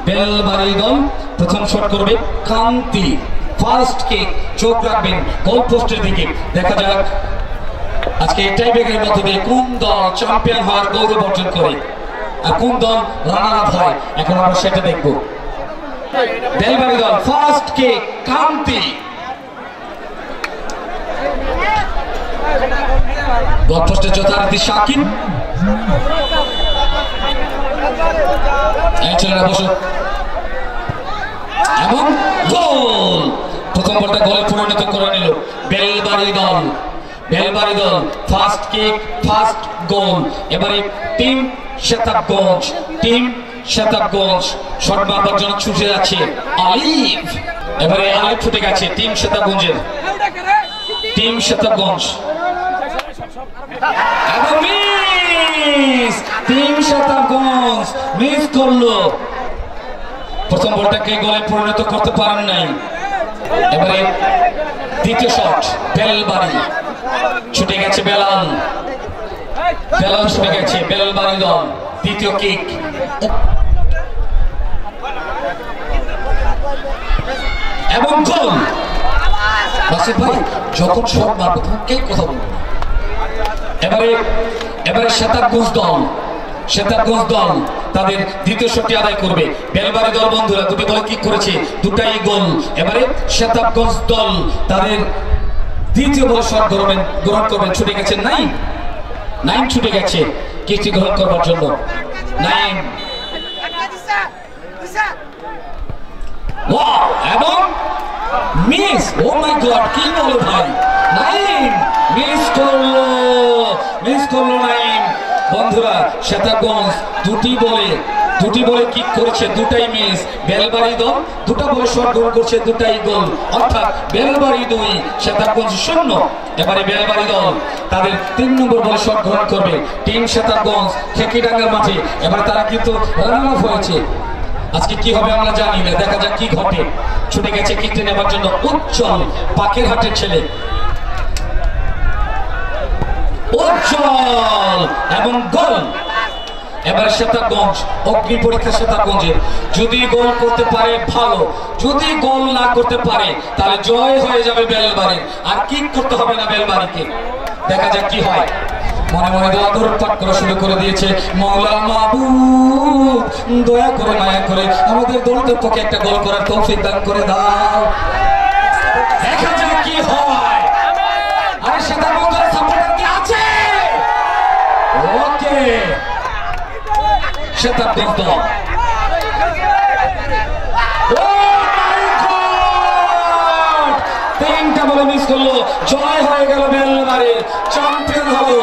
বেলবাড়ি দল প্রথম শট করবে কান্তি। ফার্স্ট কিক, চোখ রাখবেন গোল পোস্টের দিকে। দেখা যাক আজকে টাই ব্রেকের মধ্যে দিয়ে কোন দল চ্যাম্পিয়ন হওয়ার গৌরব অর্জন করে আর কোন দল রানার আপ হয়, এখন আমরা সেটা দেখব। বেলবাড়ি দল ফার্স্ট কিক, কান্তি। গোল পোস্টে যথারীতি শাকিব। এবং গোল, প্রথম বলটা গোলে পরিণত করে নিল বেলবাড়ি দল। বেলবাড়ি দল ফার্স্ট কিক, ফার্স্ট গোল। এবারে team Shetabganj, team Shetabganj shot মারবার জন্য ছুটে যাচ্ছে আলিফ। এবারে আলিফ ছুটে গেছে টিম শেতাবগঞ্জের, টিম শেতাবগঞ্জ। এবং মিস, টিম শেতাবগঞ্জ মিস করলো, প্রথম বলটাকে গোলে পরিণত করতে পারেন নাই। এবারে দ্বিতীয় শট বেলবাড়ি, ছুটে গেছে বেলাল, বেলাল ছুটে গেছে বেলবাড়ি দল। দ্বিতীয় কিক এবং গোল। বাসির ভাই যখন শট মারবে তখন কে কথা বলবে। এবারে শেতাবগঞ্জ দল, শেতাবগঞ্জ দল তাদের দ্বিতীয় শটটি আদায় করবে। বেলবাড়ি দল বন্ধুরা দুটি বলে কিক করেছে, দুটাই গোল। এবারে শেতাবগঞ্জ দল তাদের দ্বিতীয় বল শট গ্রহণ করবেন। ছুটে গেছে নাইম, নাইম ছুটে গেছে কিকটি গ্রহণ করবার জন্য। নাইম এবং মিস। ও মাই গড, কি বলো ভাই, নাইম মিস করলো, মিস করলো নাইম। বন্ধুরা শেতাবগঞ্জ দুটি বলে কিক করেছে, দুটাই মিস। বেলবাড়ি দল দুটা বলে শট গ্রহণ করছে, দুটাই গোল। অর্থাৎ বেলবাড়ি 2, শেতাবগঞ্জ 0। এবারে বেলবাড়ি দল তাদের 3 নম্বর বলে শট গ্রহণ করবে। টিম শেতাবগঞ্জ খেকিডাঙ্গার মাঠে। এবারে তারা কিন্তু রানার আপ হয়েছে। আজকে কি হবে আমরা জানি না, দেখা যাক কি ঘটে। ছুটে গেছে কিকটি নেবার জন্য উজ্জ্বল, পাকের হাটের ছেলে উজ্জ্বল এবং গোল। এবারে শেতাবগঞ্জ অগ্নি পরীক্ষা শেতাবগঞ্জের, যদি গোল করতে পারে ভালো, যদি গোল না করতে পারে তাহলে জয় হয়ে যাবে বেলবাড়ির, আর কিক করতে হবে না বেলবাড়িকে। দেখা যাক কি হয়। মনে মনে দোয়া দরুদ পাঠ করা শুরু করে দিয়েছে। মওলা মাবুদ দয়া করে মায়া করে আমাদের দলদের পক্ষে একটা গোল করার তৌফিক দান করে দাও। দেখা যাক কি হয়। আরে শেতাবগঞ্জের সাপোর্টার কি আছে? ওকে, শেতাবগঞ্জ দল তিনটা বলে মিস করলো, জয় হয়ে গেল বেলবাড়ির, চ্যাম্পিয়ন হলো